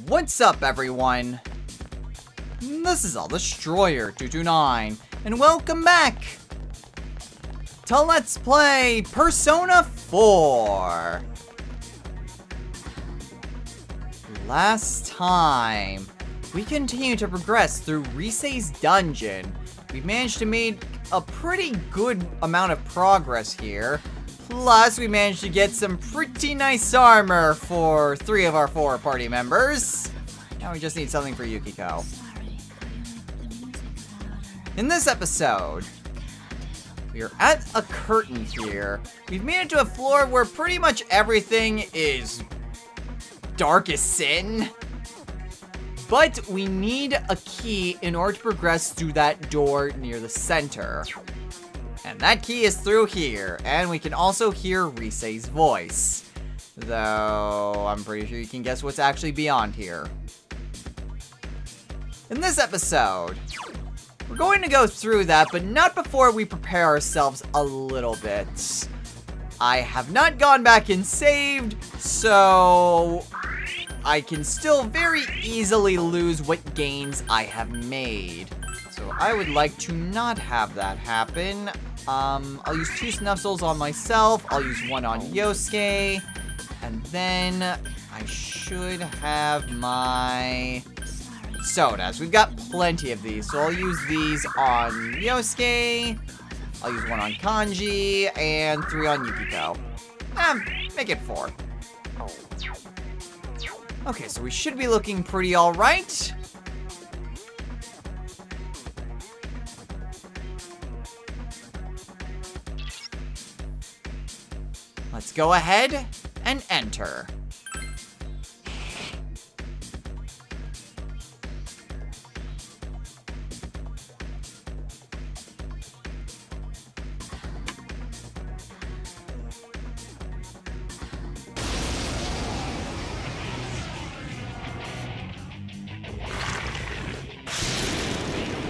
What's up, everyone? This is All Destroyer 229, and welcome back to Let's Play Persona 4. Last time, we continued to progress through Risei's dungeon. We've managed to make a pretty good amount of progress here. Plus, we managed to get some pretty nice armor for 3 of our 4 party members. Now we just need something for Yukiko. In this episode, we are at a curtain here. We've made it to a floor where pretty much everything is dark as sin. But we need a key in order to progress through that door near the center. And that key is through here, and we can also hear Risei's voice. Though, I'm pretty sure you can guess what's actually beyond here. In this episode, we're going to go through that, but not before we prepare ourselves a little bit. I have not gone back and saved, so I can still very easily lose what gains I have made. So I would like to not have that happen. I'll use 2 Snuffles on myself, I'll use 1 on Yosuke, and then I should have my sodas. We've got plenty of these, so I'll use these on Yosuke, I'll use 1 on Kanji, and 3 on Yukiko. Make it 4. Okay, so we should be looking pretty alright. Let's go ahead and enter.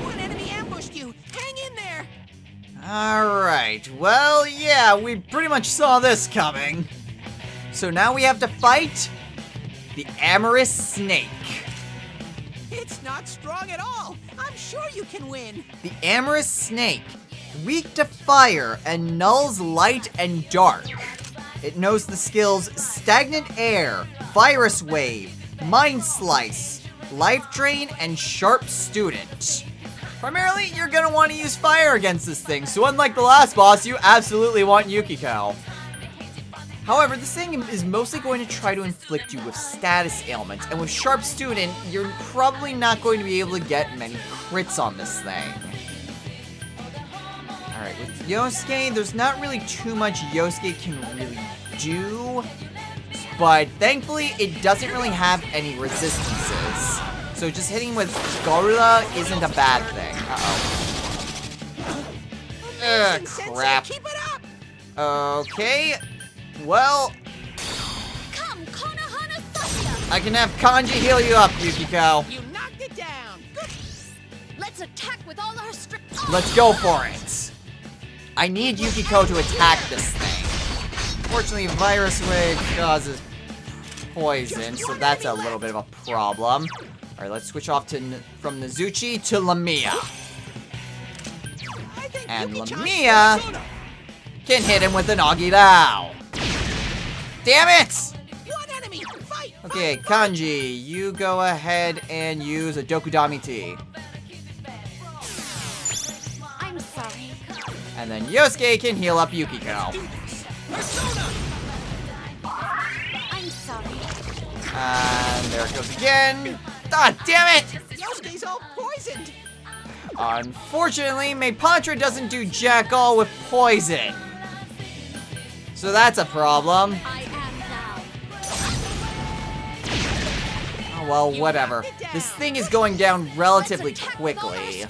One enemy ambushed you. Hang in there. Alright, well, yeah, we pretty much saw this coming. So now we have to fight the amorous snake. It's not strong at all. I'm sure you can win. The amorous snake, weak to fire and nulls light and dark. It knows the skills Stagnant Air, Virus Wave, Mind Slice, Life Drain, and Sharp Student. Primarily, you're gonna want to use fire against this thing, so unlike the last boss, you absolutely want Yukiko. However, this thing is mostly going to try to inflict you with status ailments, and with Sharp Student, you're probably not going to be able to get many crits on this thing. Alright, with Yosuke, there's not really too much Yosuke can really do, but thankfully, it doesn't really have any resistances. So just hitting with Garula isn't a bad thing. Uh-oh. Crap. Keep it up. Okay. Well, I can have Kanji heal you up, Yukiko. You knocked it down. Good. Let's attack with all our strength. Let's go for it. I need Yukiko to attack this thing. Unfortunately, Virus Wave causes poison, so that's a little bit of a problem. Alright, let's switch off from Nizuchi to Lamia. And Lamia can hit him with an Agirao. Damn it! One enemy. Fight. Okay, Kanji, you go ahead and use a Dokudami Tea. I'm sorry. And then Yosuke can heal up Yukiko. I'm sorry. And there it goes again. Ah, damn it! Yosuke's all poisoned. Unfortunately, Meipatra doesn't do jack all with poison. So that's a problem. I am now. Oh, well, whatever. This thing is going down relatively quickly.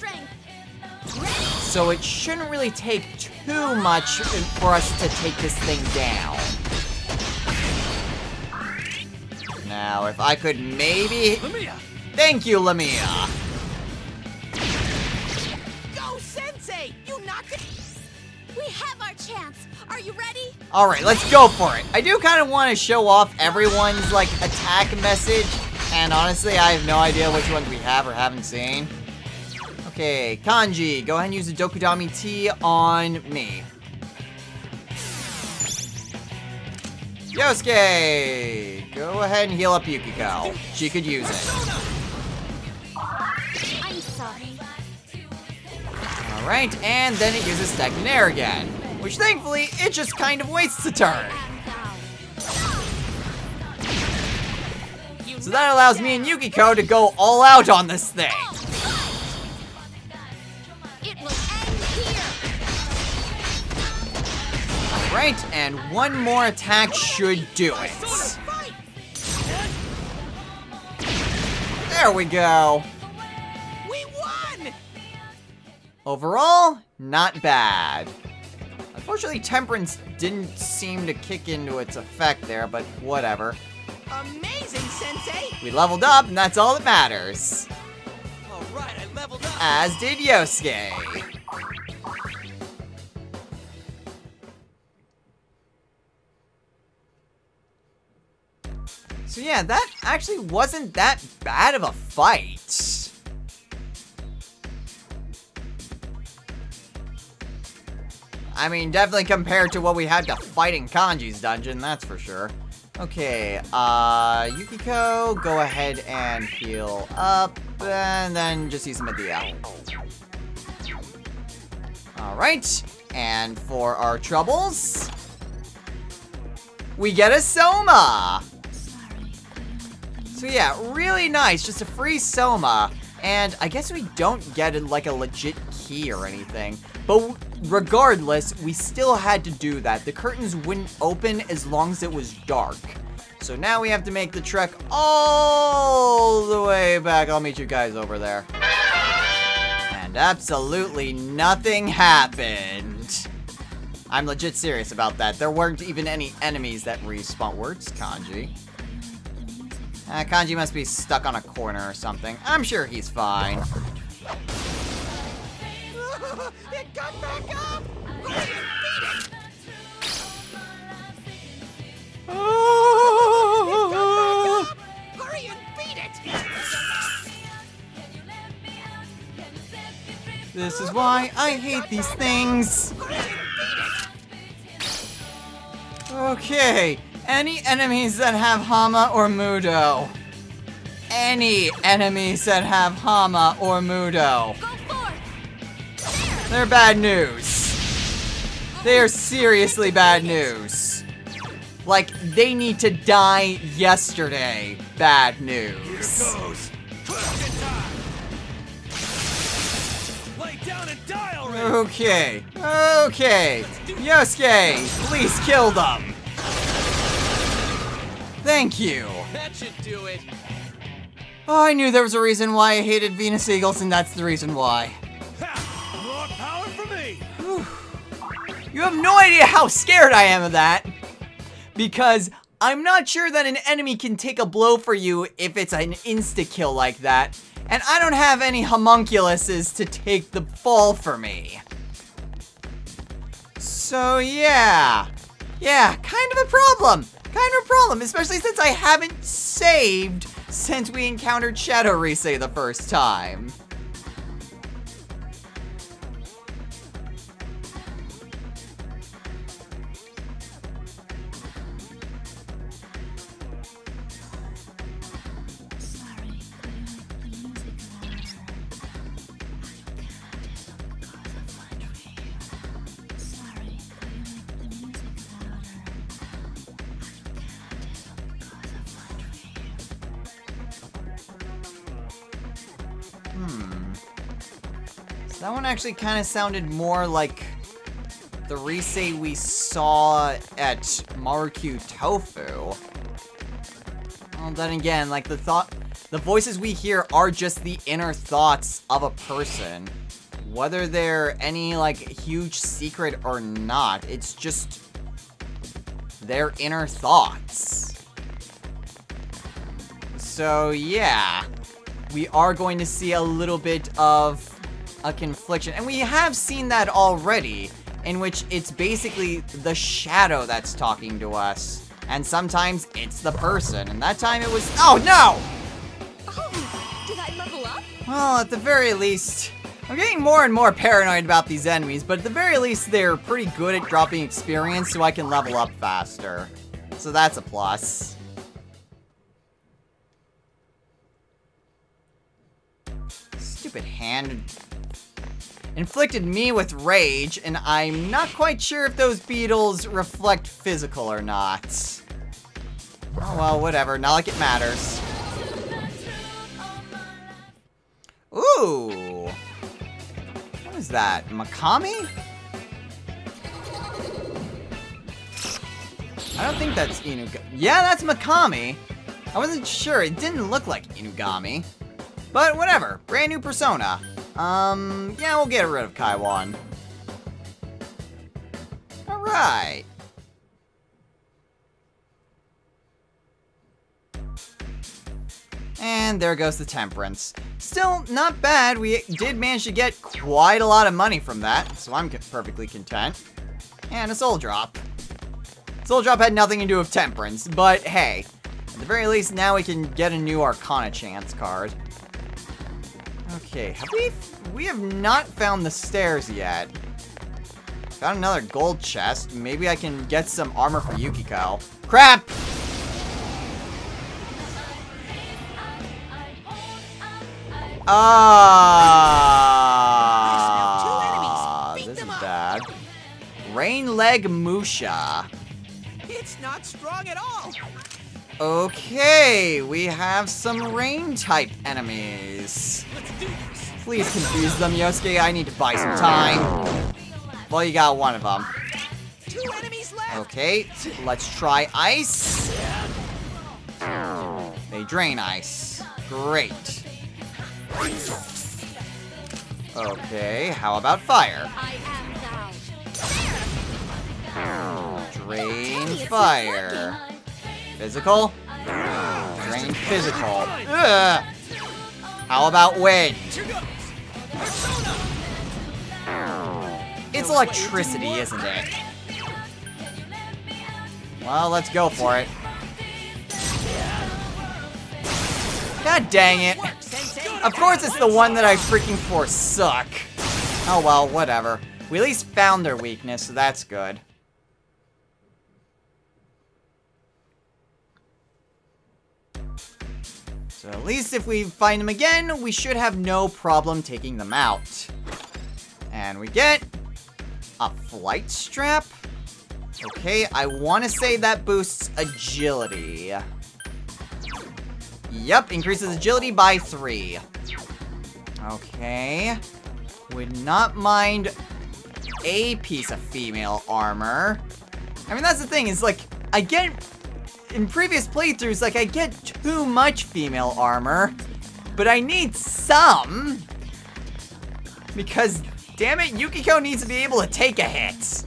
So it shouldn't really take too much for us to take this thing down. Now, if I could maybe... Thank you, Lamia. Go, Sensei. You knocked it. We have our chance. Are you ready? Alright, let's go for it. I do kind of want to show off everyone's, like, attack message. And honestly, I have no idea which ones we have or haven't seen. Okay, Kanji, go ahead and use the Dokudami Tea on me. Yosuke, go ahead and heal up Yukiko. She could use it. I'm sorry. Alright, and then it uses Stagnant Air again. Which thankfully, it just kind of wastes a turn. So that allows me and Yukiko to go all out on this thing. It will end here. Alright, and one more attack should do it. There we go. We won! Overall, not bad. Unfortunately, Temperance didn't seem to kick into its effect there, but whatever. Amazing, Sensei! We leveled up, and that's all that matters. Alright, I leveled up. As did Yosuke. So yeah, that actually wasn't that bad of a fight. I mean, definitely compared to what we had to fight in Kanji's dungeon, that's for sure. Okay, Yukiko, go ahead and heal up, and then just use Medea. Alright, and for our troubles, we get a Soma! So yeah, really nice, just a free Soma, and I guess we don't get like a legit key or anything, but regardless, we still had to do that. The curtains wouldn't open as long as it was dark. So now we have to make the trek all the way back. I'll meet you guys over there. And absolutely nothing happened. I'm legit serious about that. There weren't even any enemies that respawned. Where's Kanji? Kanji must be stuck on a corner or something. I'm sure he's fine. It got back up! Hurry and beat it! It got back up! Hurry and beat it! This is why I hate these things. Hurry and beat it! Okay, any enemies that have Hama or Mudo? Any enemies that have Hama or Mudo? Go forth. They're bad news. They are seriously bad news. Like, they need to die yesterday. Bad news. Here goes. Lay down and die already. Okay. Okay. Yosuke, please kill them. Thank you. That should do it. Oh, I knew there was a reason why I hated Venus Eagles, and that's the reason why. Ha! More power for me. You have no idea how scared I am of that. Because I'm not sure that an enemy can take a blow for you if it's an insta-kill like that. And I don't have any homunculuses to take the fall for me. So yeah. Yeah, kind of a problem. Kind of a problem, especially since I haven't saved since we encountered Shadow Risei the first time. So that one actually kind of sounded more like the Risei we saw at Marukyuu Tofu. Well, then again, like the voices we hear are just the inner thoughts of a person. Whether they're any, like, huge secret or not, it's just their inner thoughts. So, yeah. We are going to see a little bit of a confliction. And we have seen that already, in which it's basically the shadow that's talking to us. And sometimes it's the person. And that time it was... Oh, no! Well, at the very least, I'm getting more and more paranoid about these enemies, but at the very least, they're pretty good at dropping experience so I can level up faster. So that's a plus. Stupid hand inflicted me with rage, and I'm not quite sure if those beetles reflect physical or not. Oh well, whatever, not like it matters. Ooh! What is that? Makami? I don't think that's Inugami. Yeah, that's Makami! I wasn't sure, it didn't look like Inugami. But whatever, brand new persona. Yeah, we'll get rid of Kaiwan. Alright. And there goes the Temperance. Still, not bad. We did manage to get quite a lot of money from that, so I'm perfectly content. And a Soul Drop. Soul Drop had nothing to do with Temperance, but hey. At the very least, now we can get a new Arcana Chance card. Okay, we have not found the stairs yet. Found another gold chest. Maybe I can get some armor for Yukiko. Crap! This is bad. Rain Leg Musha. It's not strong at all. Okay, we have some rain-type enemies. Please confuse them, Yosuke. I need to buy some time. Well, you got one of them. 2 enemies left. Okay, let's try ice. They drain ice. Great. Okay, how about fire? I am down. Drain fire. Physical? Drain physical. Ugh. How about wind? It's electricity, isn't it? Well, let's go for it. God dang it. Of course it's the one that I freaking forsook. Oh well, whatever. We at least found their weakness, so that's good. So at least if we find them again, we should have no problem taking them out. And we get a flight strap. Okay, I want to say that boosts agility. Yep, increases agility by 3. Okay. Would not mind a piece of female armor. I mean, that's the thing, is like, I get... In previous playthroughs, like, I get too much female armor, but I need some. Because, damn it, Yukiko needs to be able to take a hit.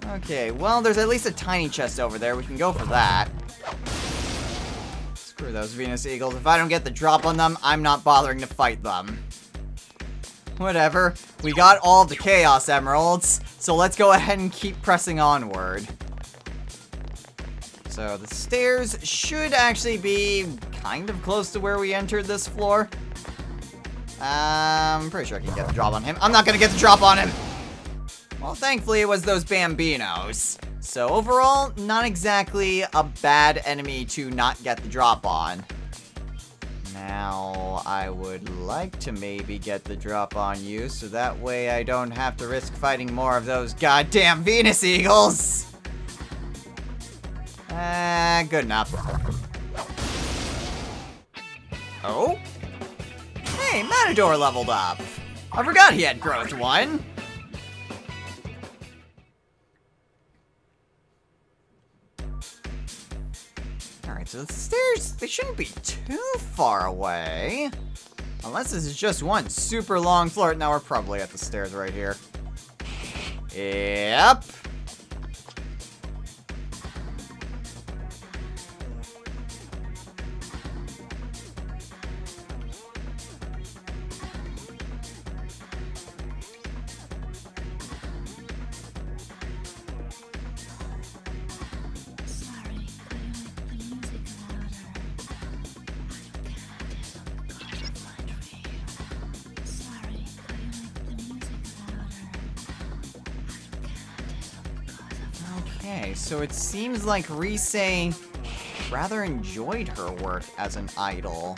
Okay, well, there's at least a tiny chest over there. We can go for that. Screw those Venus Eagles. If I don't get the drop on them, I'm not bothering to fight them. Whatever. We got all of the Chaos Emeralds, so let's go ahead and keep pressing onward. So the stairs should actually be kind of close to where we entered this floor. I'm pretty sure I can get the drop on him. I'm not gonna get the drop on him! Well, thankfully it was those Bambinos. So overall, not exactly a bad enemy to not get the drop on. Now, I would like to maybe get the drop on you, so that way I don't have to risk fighting more of those goddamn Venus Eagles! Good enough. Oh? Hey, Matador leveled up! I forgot he had growth 1! Alright, so the stairs, they shouldn't be too far away. Unless this is just one super long floor. Now we're probably at the stairs right here. Yep. Okay, so it seems like Rise rather enjoyed her work as an idol.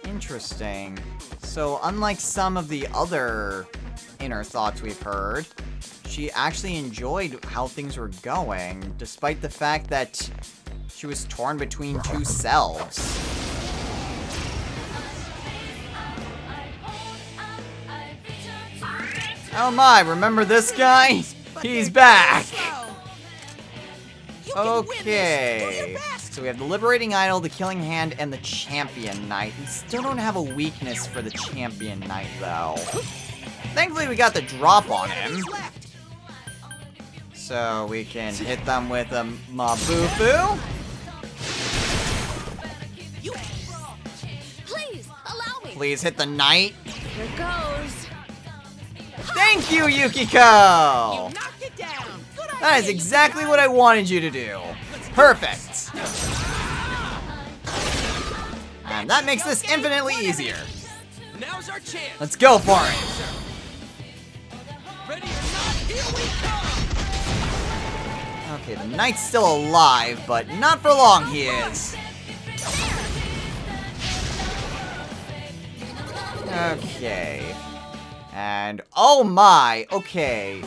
Interesting. So, unlike some of the other inner thoughts we've heard, she actually enjoyed how things were going, despite the fact that she was torn between two selves. Oh my, remember this guy? He's back! Okay, so we have the Liberating Idol, the Killing Hand, and the Champion Knight. We still don't have a weakness for the Champion Knight, though. Thankfully, we got the drop on him. So we can hit them with a Mabufu. Please, allow me. Please hit the Knight. Here goes. Thank you, Yukiko! You knocked it down. Good That is idea, exactly what I wanted you to do. Perfect. And that makes this infinitely easier. Now's our chance. Let's go for it. Ready or not, here we come. Okay, the Knight's still alive, but not for long he is. Okay. And, oh my, okay.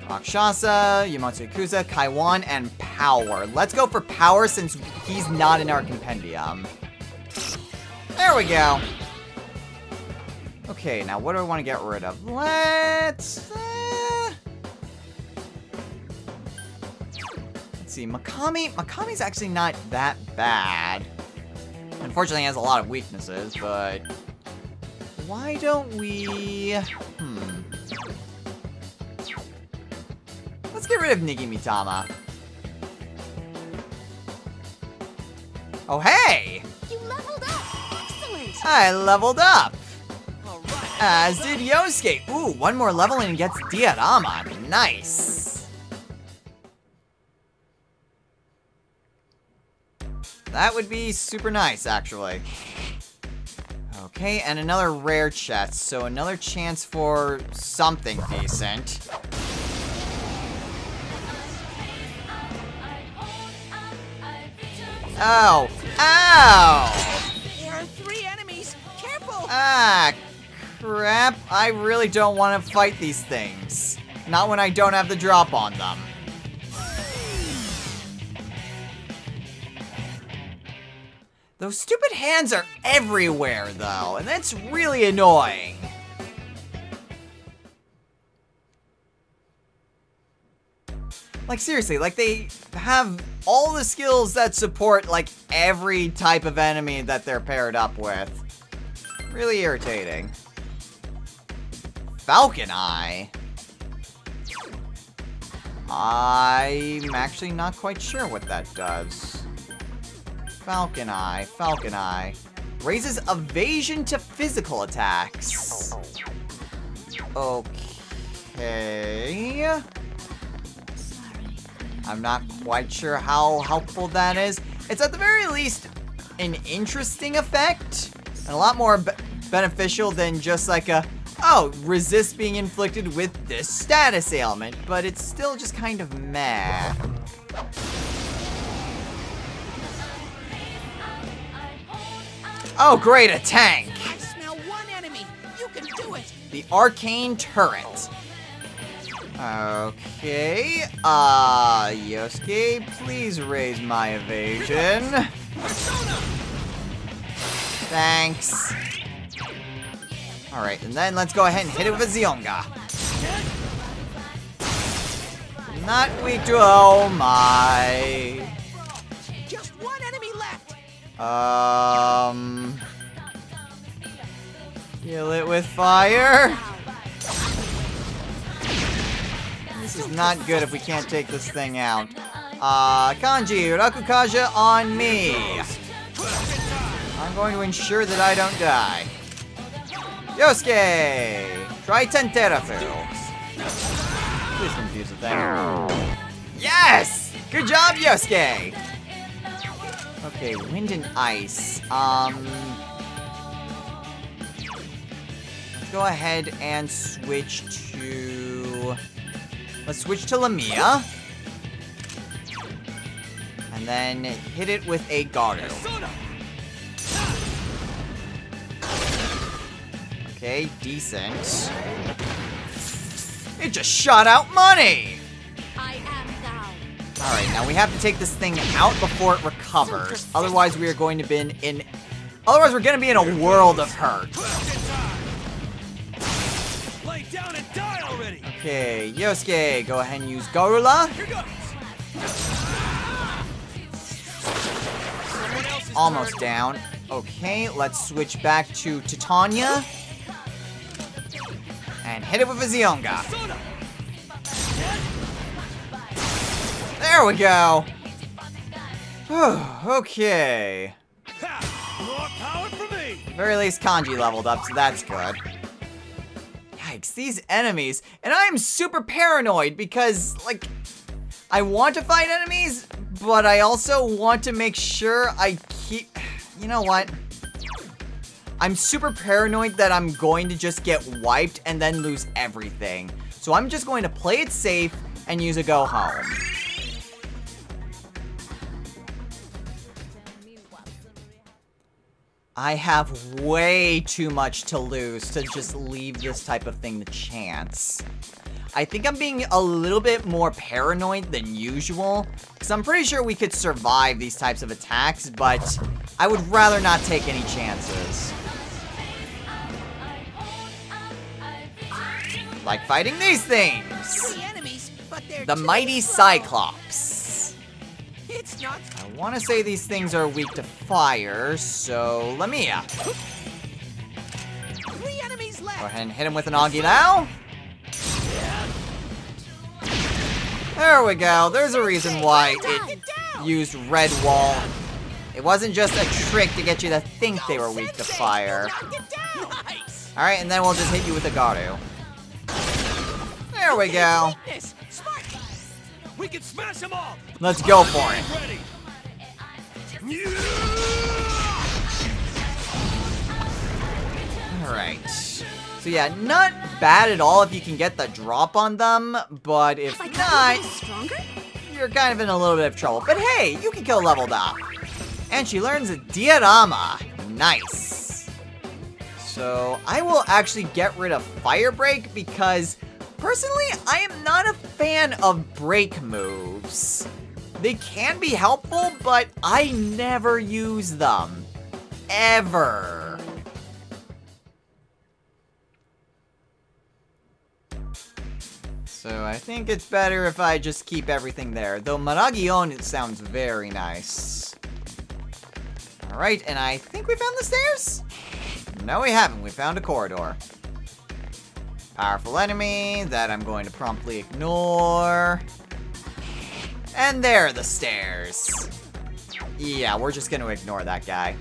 Rakshasa, Yamato Yakuza, Kaiwan, and Power. Let's go for Power since he's not in our compendium. There we go. Okay, now what do I want to get rid of? Let's see, Makami. Makami's actually not that bad. Unfortunately, he has a lot of weaknesses, but why don't we... Let's get rid of Nigimitama. Oh, hey! You leveled up. Excellent. I leveled up. All right. As did Yosuke. Ooh, one more level and he gets Diorama. Nice. That would be super nice, actually. Okay, and another rare chest, so another chance for something decent. Ow! Ow! There are 3 enemies. Careful. Ah, crap. I really don't want to fight these things. Not when I don't have the drop on them. Those stupid hands are everywhere, though, and that's really annoying. Like, seriously, like, they have all the skills that support, like, every type of enemy that they're paired up with. Really irritating. Falcon Eye. I'm actually not quite sure what that does. Falcon Eye, Falcon Eye. Raises evasion to physical attacks. Okay. I'm not quite sure how helpful that is. It's at the very least an interesting effect. And a lot more beneficial than just like a, oh, resist being inflicted with this status ailment. But it's still just kind of meh. Oh, great, a tank! I smell one enemy. You can do it. The Arcane Turret. Okay, Yosuke, please raise my evasion. Thanks. Alright, and then let's go ahead and hit it with a Zionga. Not weak to, oh my. Just one enemy left. Kill it with fire. This is not good if we can't take this thing out. Kanji, Rakukaja on me. I'm going to ensure that I don't die. Yosuke! Try Tenterafu. Please confuse the thing. Yes! Good job, Yosuke! Okay, wind and ice. Let's go ahead and switch to Let's switch to Lamia. And then hit it with a Garu. Okay, decent. It just shot out money! I am thou. Alright, now we have to take this thing out before it recovers. Otherwise, we are going to be in... Otherwise, we're going to be in a world of hurt. Lay down and die already. Okay, Yosuke, go ahead and use Garula. Here goes. Almost down. Okay, let's switch back to Titania. And hit it with a Zionga. There we go. Okay. More power for me. Very least Kanji leveled up, so that's good. Yikes, these enemies. And I'm super paranoid because, like, I want to fight enemies, but I also want to make sure I keep... You know what? I'm super paranoid that I'm going to just get wiped and then lose everything. So I'm just going to play it safe and use a go home. I have way too much to lose to just leave this type of thing to chance. I think I'm being a little bit more paranoid than usual, because I'm pretty sure we could survive these types of attacks, but I would rather not take any chances. Like fighting these things! The enemies, but they're The too mighty slow. Cyclops. It's not. I want to say these things are weak to fire, so Lamia. 3 enemies left. Go ahead and hit him with an Augie now. There we go. There's a reason why it used red wall. It wasn't just a trick to get you to think they were weak to fire. Nice. Alright, and then we'll just hit you with a Garu. There we go. Weakness. Smart. We can smash them all. Let's go for it. Ready. Alright. So yeah, not bad at all if you can get the drop on them, but if Have I not, gotten stronger? you're kind of in a little bit of trouble. But hey, you can kill leveled up. And she learns a diorama. Nice. So I will actually get rid of Fire Break because personally, I am not a fan of break moves. They can be helpful, but I never use them. Ever. So I think it's better if I just keep everything there. Though Maragion, it sounds very nice. Alright, and I think we found the stairs? No, we haven't. We found a corridor. Powerful enemy that I'm going to promptly ignore. And there are the stairs. Yeah, we're just going to ignore that guy.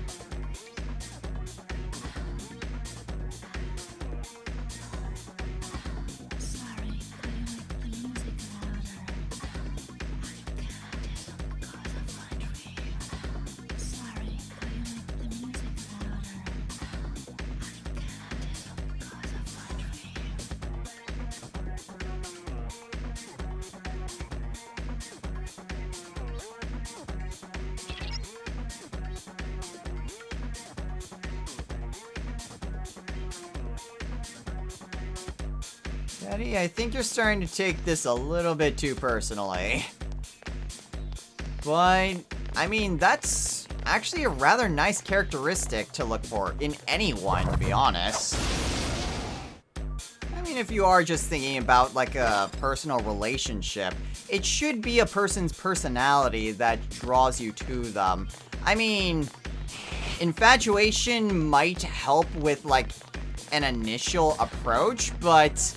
Daddy, I think you're starting to take this a little bit too personally. But, I mean, that's actually a rather nice characteristic to look for in anyone, to be honest. I mean, if you are just thinking about, like, a personal relationship, it should be a person's personality that draws you to them. I mean, infatuation might help with, like, an initial approach, but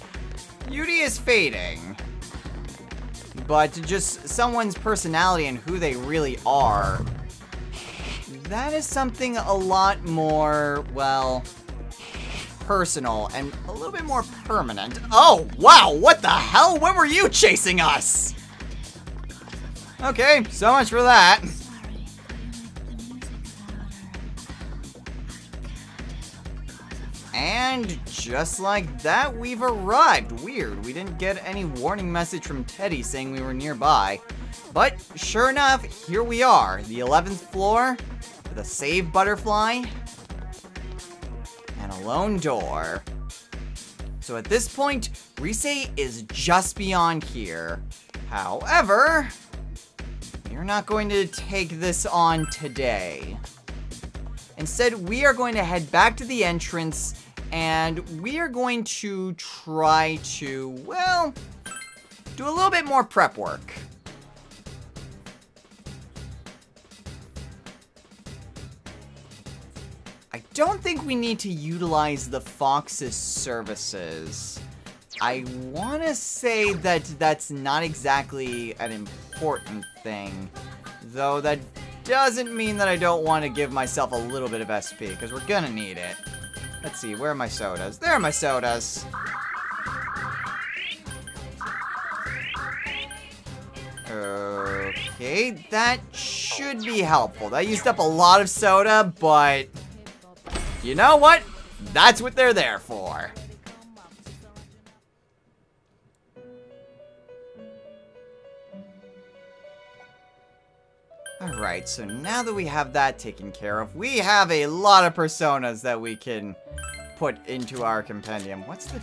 beauty is fading. But just someone's personality and who they really are, that is something a lot more, well, personal and a little bit more permanent. Oh, wow, what the hell? When were you chasing us? Okay, so much for that. And And just like that, we've arrived. Weird, we didn't get any warning message from Teddy saying we were nearby. But sure enough, here we are. The 11th floor with a save butterfly and a lone door. So at this point, Rise is just beyond here. However, we're not going to take this on today. Instead, we are going to head back to the entrance, and we are going to try to, well, do a little bit more prep work. I don't think we need to utilize the Fox's services. I want to say that that's not exactly an important thing, though that doesn't mean that I don't want to give myself a little bit of SP, because we're gonna need it. Let's see, where are my sodas? There are my sodas! Okay, that should be helpful. That used up a lot of soda, but you know what? That's what they're there for. Alright, so now that we have that taken care of, we have a lot of personas that we can put into our compendium. What's the...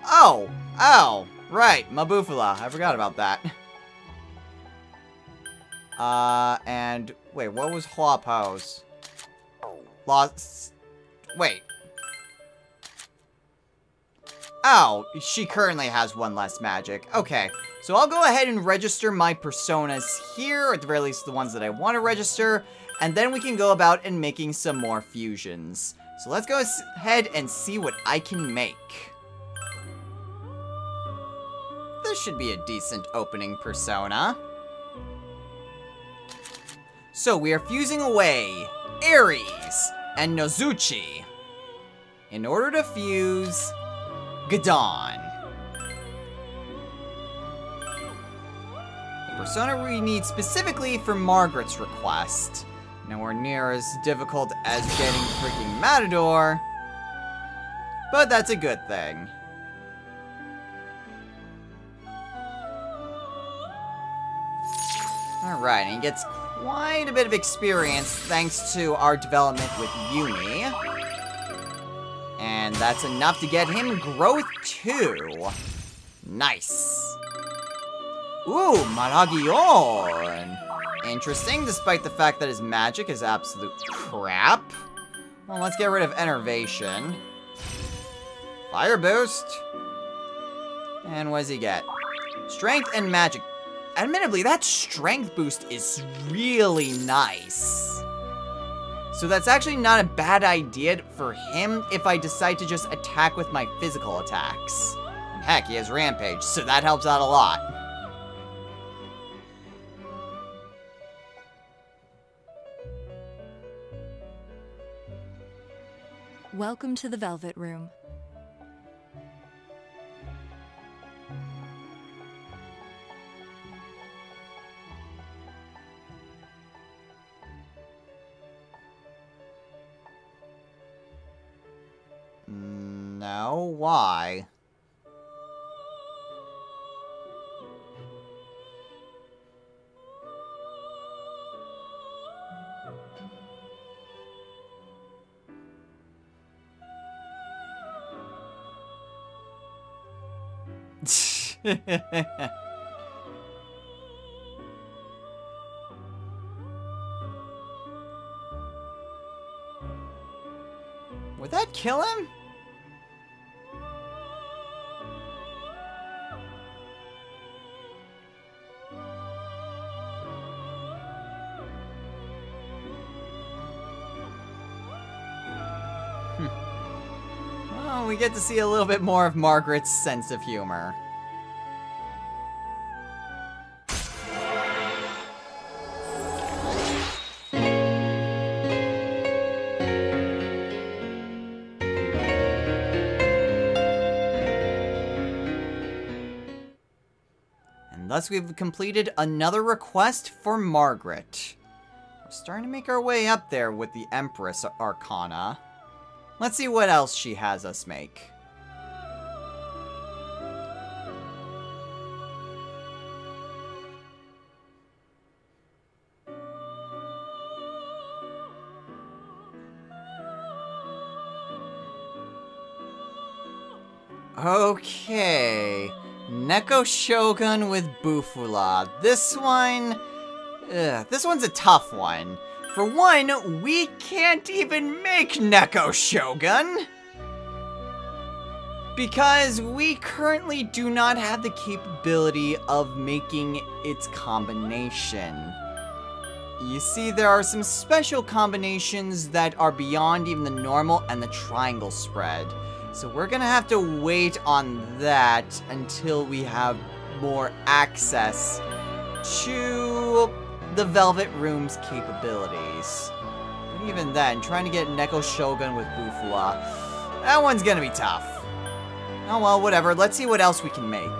Oh! Oh! Right, Mabufula. I forgot about that. And... Wait, what was Huapo's? Lost... Wait. Oh, she currently has one less magic. Okay, so I'll go ahead and register my personas here, or at the very least the ones that I want to register, and then we can go about and making some more fusions. So let's go ahead and see what I can make. This should be a decent opening persona. So we are fusing away Aries and Nozuchi in order to fuse Gadon. The persona we need specifically for Margaret's request. Nowhere near as difficult as getting freaking Matador, but that's a good thing. Alright, and he gets quite a bit of experience thanks to our development with Yumi. And that's enough to get him growth 2. Nice. Ooh, Maragion. Interesting, despite the fact that his magic is absolute crap. Well, let's get rid of Enervation. Fire Boost. And what does he get? Strength and Magic. Admittedly, that Strength boost is really nice. So that's actually not a bad idea for him if I decide to just attack with my physical attacks. And heck, he has Rampage, so that helps out a lot. Welcome to the Velvet Room. No, why? Would that kill him? Well, we get to see a little bit more of Margaret's sense of humor. And thus we've completed another request for Margaret. We're starting to make our way up there with the Empress Arcana. Let's see what else she has us make. Okay, Neko Shogun with Bufula. This one's a tough one. For one, we can't even make Neko Shogun, because we currently do not have the capability of making its combination. You see, there are some special combinations that are beyond even the normal and the triangle spread. So we're gonna have to wait on that until we have more access to the Velvet Room's capabilities. But even then, trying to get Neko Shogun with Bufula, that one's gonna be tough. Oh well, whatever. Let's see what else we can make.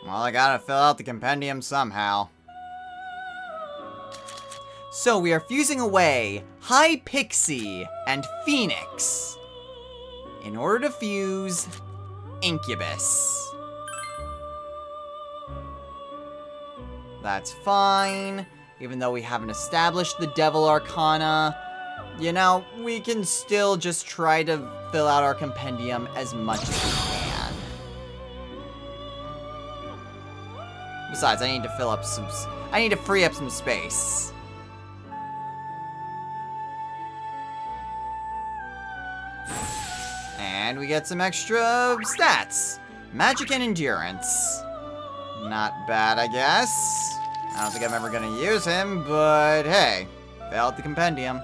Well, I gotta fill out the compendium somehow. So we are fusing away High Pixie and Phoenix in order to fuse Incubus. That's fine. Even though we haven't established the Devil Arcana, you know, we can still just try to fill out our compendium as much as we can. Besides, I need to free up some space. And we get some extra stats. Magic and Endurance. Not bad, I guess. I don't think I'm ever gonna use him, but hey, fill out the compendium.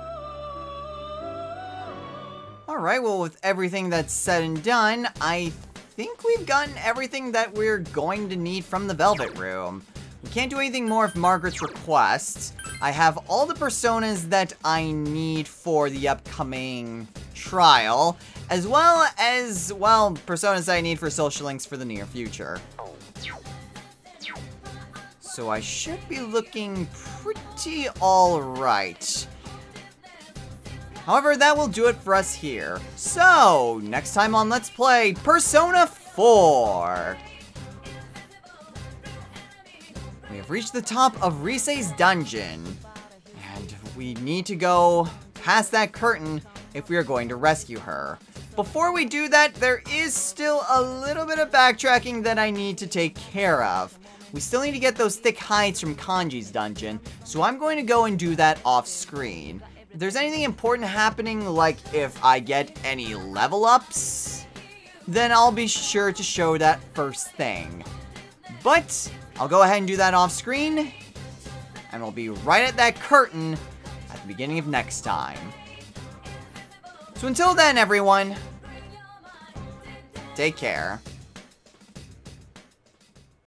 Alright, well, with everything that's said and done, I think we've gotten everything that we're going to need from the Velvet Room. We can't do anything more if Margaret's requests. I have all the personas that I need for the upcoming trial, as well as, well, personas that I need for social links for the near future. So I should be looking pretty alright. However, that will do it for us here. So, next time on Let's Play Persona 4. We have reached the top of Risei's dungeon, and we need to go past that curtain if we are going to rescue her. Before we do that, there is still a little bit of backtracking that I need to take care of. We still need to get those thick hides from Kanji's dungeon, so I'm going to go and do that off screen. If there's anything important happening, like if I get any level ups, then I'll be sure to show that first thing. But I'll go ahead and do that off screen, and we'll be right at that curtain at the beginning of next time. So until then, everyone, take care.